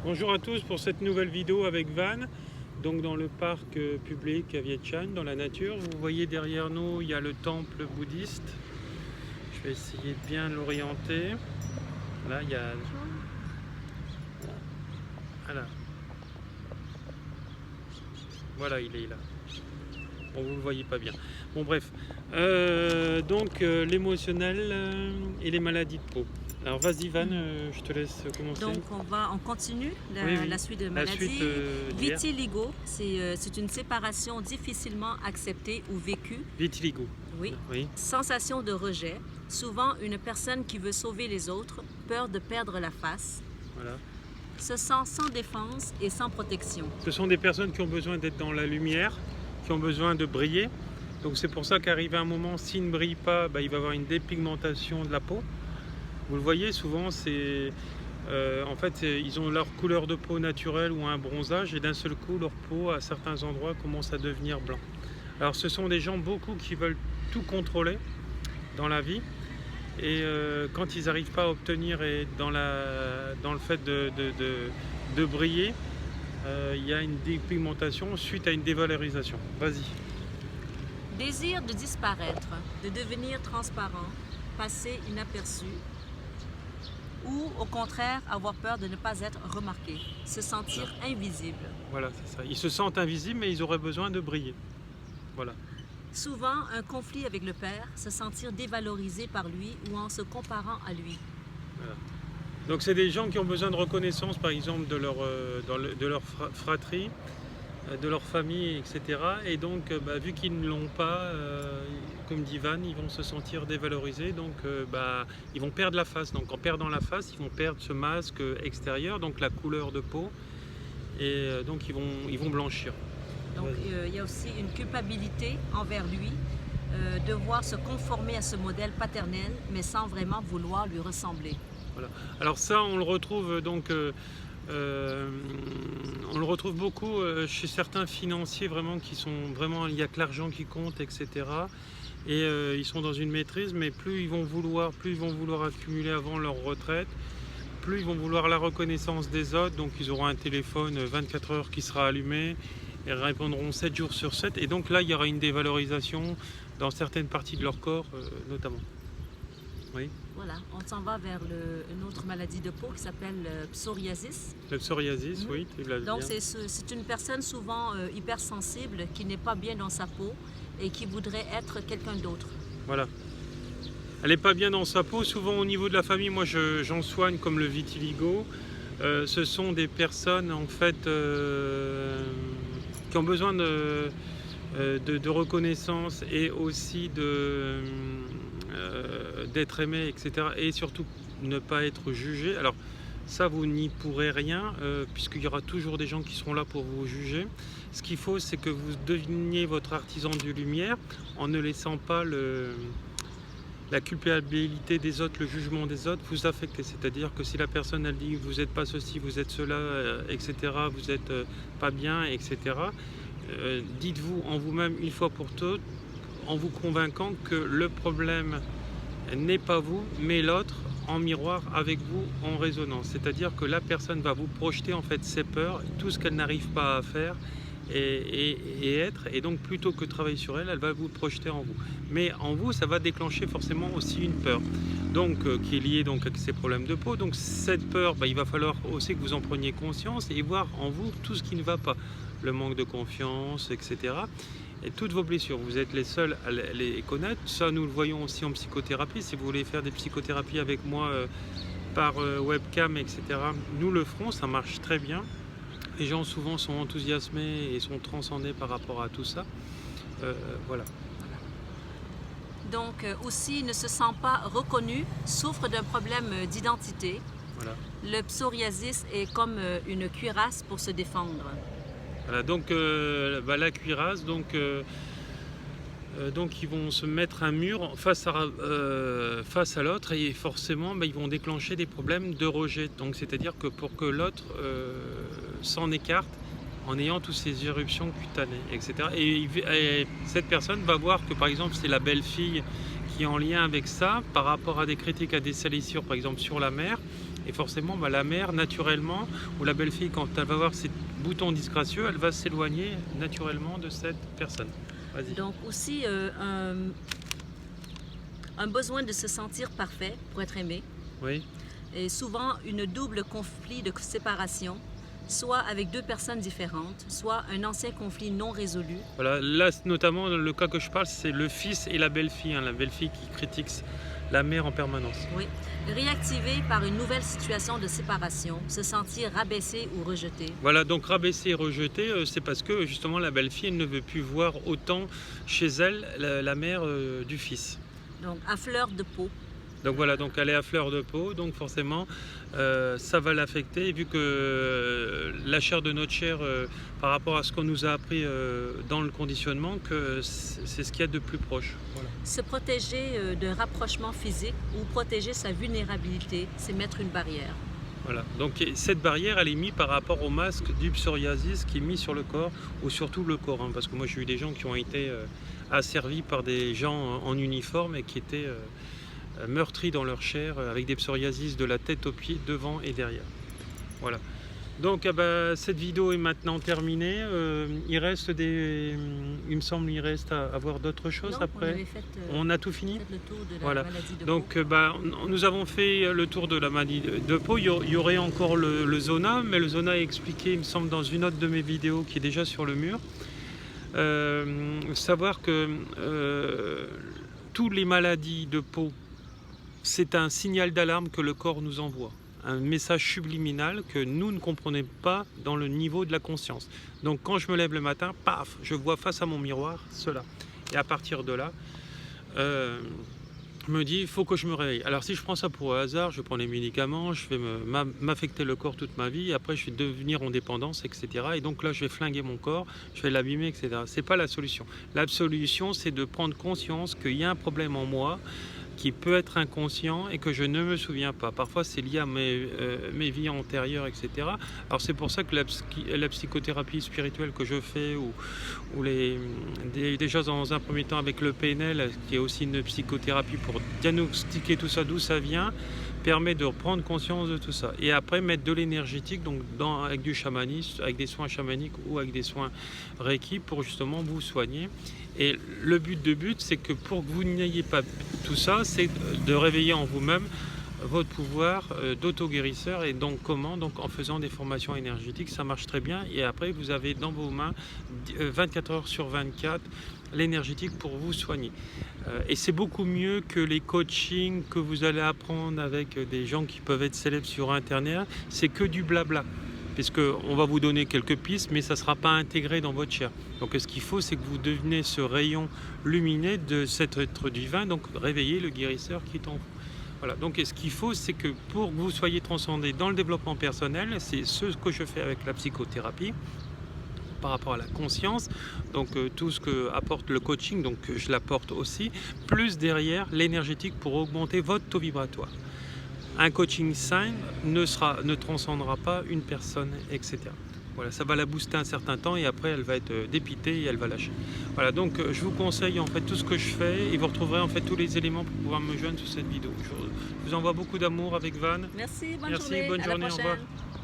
Bonjour à tous pour cette nouvelle vidéo avec Van. Donc dans le parc public à Viet Chan, dans la nature. Vous voyez derrière nous, il y a le temple bouddhiste. Je vais essayer de bien l'orienter. Là, il y a... Voilà. Voilà, il est là. Bon, vous ne le voyez pas bien. Bon, bref. L'émotionnel et les maladies de peau. Alors vas-y Van, je te laisse commencer. Donc on continue la suite de La maladies. suite d'hier. Vitiligo, c'est une séparation difficilement acceptée ou vécue. Vitiligo. Oui. Oui. Sensation de rejet. Souvent une personne qui veut sauver les autres, peur de perdre la face, Voilà. se sent sans défense et sans protection. Ce sont des personnes qui ont besoin d'être dans la lumière, qui ont besoin de briller. Donc c'est pour ça qu'arrivé un moment, s'il ne brille pas, il va y avoir une dépigmentation de la peau. Vous le voyez souvent, ils ont leur couleur de peau naturelle ou un bronzage et d'un seul coup leur peau à certains endroits commence à devenir blanc. Alors ce sont des gens beaucoup qui veulent tout contrôler dans la vie et quand ils n'arrivent pas à obtenir et dans le fait de briller, il y a une dépigmentation suite à une dévalorisation. Vas-y. Désir de disparaître, de devenir transparent, passer inaperçu, ou au contraire avoir peur de ne pas être remarqué, se sentir invisible. Voilà, c'est ça. Ils se sentent invisibles mais ils auraient besoin de briller. Voilà. Souvent, un conflit avec le père, se sentir dévalorisé par lui ou en se comparant à lui. Voilà. Donc c'est des gens qui ont besoin de reconnaissance, par exemple, de leur fratrie, de leur famille, etc. Et donc, vu qu'ils ne l'ont pas, comme dit Van, ils vont se sentir dévalorisés, donc ils vont perdre la face. Donc en perdant la face, ils vont perdre ce masque extérieur, donc la couleur de peau, et donc ils vont blanchir. Donc il y a aussi une culpabilité envers lui, devoir se conformer à ce modèle paternel, mais sans vraiment vouloir lui ressembler. Voilà. Alors ça, on le retrouve donc... on le retrouve beaucoup chez certains financiers vraiment qui sont vraiment, il n'y a que l'argent qui compte, etc. Et ils sont dans une maîtrise, mais plus ils vont vouloir accumuler avant leur retraite, plus ils vont vouloir la reconnaissance des autres. Donc ils auront un téléphone 24 heures qui sera allumé et répondront 7 jours sur 7. Et donc là, il y aura une dévalorisation dans certaines parties de leur corps notamment. Oui. Voilà, on s'en va vers une autre maladie de peau qui s'appelle le psoriasis. Le psoriasis, oui. Donc c'est une personne souvent hypersensible qui n'est pas bien dans sa peau et qui voudrait être quelqu'un d'autre. Voilà. Elle n'est pas bien dans sa peau. Souvent au niveau de la famille, moi j'en soigne comme le vitiligo. Ce sont des personnes en fait qui ont besoin de reconnaissance et aussi d'être aimé, etc. Et surtout ne pas être jugé. Alors ça, vous n'y pourrez rien, puisqu'il y aura toujours des gens qui seront là pour vous juger. Ce qu'il faut, c'est que vous deveniez votre artisan de lumière en ne laissant pas la culpabilité des autres, le jugement des autres vous affecter. C'est-à-dire que si la personne elle dit vous n'êtes pas ceci, vous êtes cela, etc., vous n'êtes pas bien, etc., dites-vous en vous-même une fois pour toutes, en vous convainquant que le problème n'est pas vous, mais l'autre en miroir avec vous en résonance. C'est-à-dire que la personne va vous projeter en fait ses peurs, tout ce qu'elle n'arrive pas à faire et être. Et donc plutôt que de travailler sur elle, elle va vous projeter en vous. Mais en vous, ça va déclencher forcément aussi une peur. Donc qui est liée donc avec ces problèmes de peau. Donc cette peur, il va falloir aussi que vous en preniez conscience et voir en vous tout ce qui ne va pas. Le manque de confiance, etc. Et toutes vos blessures, vous êtes les seuls à les connaître. Ça, nous le voyons aussi en psychothérapie. Si vous voulez faire des psychothérapies avec moi par webcam, etc., nous le ferons, ça marche très bien. Les gens souvent sont enthousiasmés et sont transcendés par rapport à tout ça. Voilà. Donc aussi ne se sent pas reconnu, souffre d'un problème d'identité. Voilà. Le psoriasis est comme une cuirasse pour se défendre. Voilà, donc la cuirasse, donc ils vont se mettre un mur face à l'autre et forcément ils vont déclencher des problèmes de rejet. Donc c'est-à-dire que pour que l'autre s'en écarte en ayant toutes ces éruptions cutanées, etc. Et cette personne va voir que par exemple c'est la belle-fille qui est en lien avec ça par rapport à des critiques à des salissures par exemple sur la mère. Et forcément, bah, la mère, naturellement, ou la belle-fille, quand elle va voir ces boutons disgracieux, elle va s'éloigner naturellement de cette personne. Vas-y. Donc aussi, un besoin de se sentir parfait pour être aimé. Oui. Et souvent, une double conflit de séparation, soit avec deux personnes différentes, soit un ancien conflit non résolu. Voilà, là, notamment, le cas que je parle, c'est le fils et la belle-fille. Hein, la belle-fille qui critique la mère en permanence. Oui. Réactivé par une nouvelle situation de séparation, se sentir rabaissé ou rejeté. Voilà, donc rabaissé et rejeté, c'est parce que justement la belle-fille elle ne veut plus voir autant chez elle la mère du fils. Donc à fleur de peau. Donc voilà, donc elle est à fleur de peau, donc forcément ça va l'affecter, vu que la chair de notre chair, par rapport à ce qu'on nous a appris dans le conditionnement, que c'est ce qu'il y a de plus proche. Voilà. Se protéger de rapprochement physique ou protéger sa vulnérabilité, c'est mettre une barrière. Voilà, donc cette barrière elle est mise par rapport au masque du psoriasis qui est mis sur le corps, ou surtout le corps, hein, parce que moi j'ai eu des gens qui ont été asservis par des gens en uniforme et qui étaient meurtris dans leur chair avec des psoriasis de la tête aux pieds, devant et derrière. Voilà. Donc cette vidéo est maintenant terminée. Il reste il me semble il reste à voir d'autres choses. Non, après. On a tout fini. Fait le tour de la voilà. maladie de Donc peau. nous avons fait le tour de la maladie de peau. Il y aurait encore le zona, mais le zona est expliqué, il me semble, dans une autre de mes vidéos qui est déjà sur le mur. Savoir que toutes les maladies de peau, c'est un signal d'alarme que le corps nous envoie. Un message subliminal que nous ne comprenons pas dans le niveau de la conscience. Donc quand je me lève le matin, paf, je vois face à mon miroir cela. Et à partir de là, je me dis, il faut que je me réveille. Alors si je prends ça pour hasard, je prends les médicaments, je vais m'affecter le corps toute ma vie, et après je vais devenir en dépendance, etc. Et donc là, je vais flinguer mon corps, je vais l'abîmer, etc. C'est pas la solution. La solution, c'est de prendre conscience qu'il y a un problème en moi, qui peut être inconscient et que je ne me souviens pas. Parfois, c'est lié à mes vies antérieures, etc. Alors, c'est pour ça que la psychothérapie spirituelle que je fais, ou déjà dans un premier temps avec le PNL, qui est aussi une psychothérapie pour diagnostiquer tout ça, d'où ça vient, permet de reprendre conscience de tout ça. Et après, mettre de l'énergétique, donc avec du chamanisme, avec des soins chamaniques ou avec des soins Reiki pour justement vous soigner. Et le but, c'est que pour que vous n'ayez pas tout ça, c'est de réveiller en vous-même votre pouvoir d'auto-guérisseur. Et donc comment? Donc en faisant des formations énergétiques, ça marche très bien. Et après, vous avez dans vos mains 24 heures sur 24 l'énergétique pour vous soigner. Et c'est beaucoup mieux que les coachings que vous allez apprendre avec des gens qui peuvent être célèbres sur Internet. C'est que du blabla. Puisqu'on va vous donner quelques pistes, mais ça ne sera pas intégré dans votre chair. Donc ce qu'il faut, c'est que vous devenez ce rayon lumineux de cet être divin, donc réveillez le guérisseur qui est en vous. Voilà, donc ce qu'il faut, c'est que pour que vous soyez transcendé dans le développement personnel, c'est ce que je fais avec la psychothérapie, par rapport à la conscience, donc tout ce que apporte le coaching, donc je l'apporte aussi, plus derrière l'énergétique pour augmenter votre taux vibratoire. Un coaching sain ne transcendra pas une personne, etc. Voilà, ça va la booster un certain temps et après elle va être dépitée et elle va lâcher. Voilà, donc je vous conseille en fait tout ce que je fais et vous retrouverez en fait tous les éléments pour pouvoir me joindre sur cette vidéo. Je vous envoie beaucoup d'amour avec Van. Merci, bonne journée, au revoir.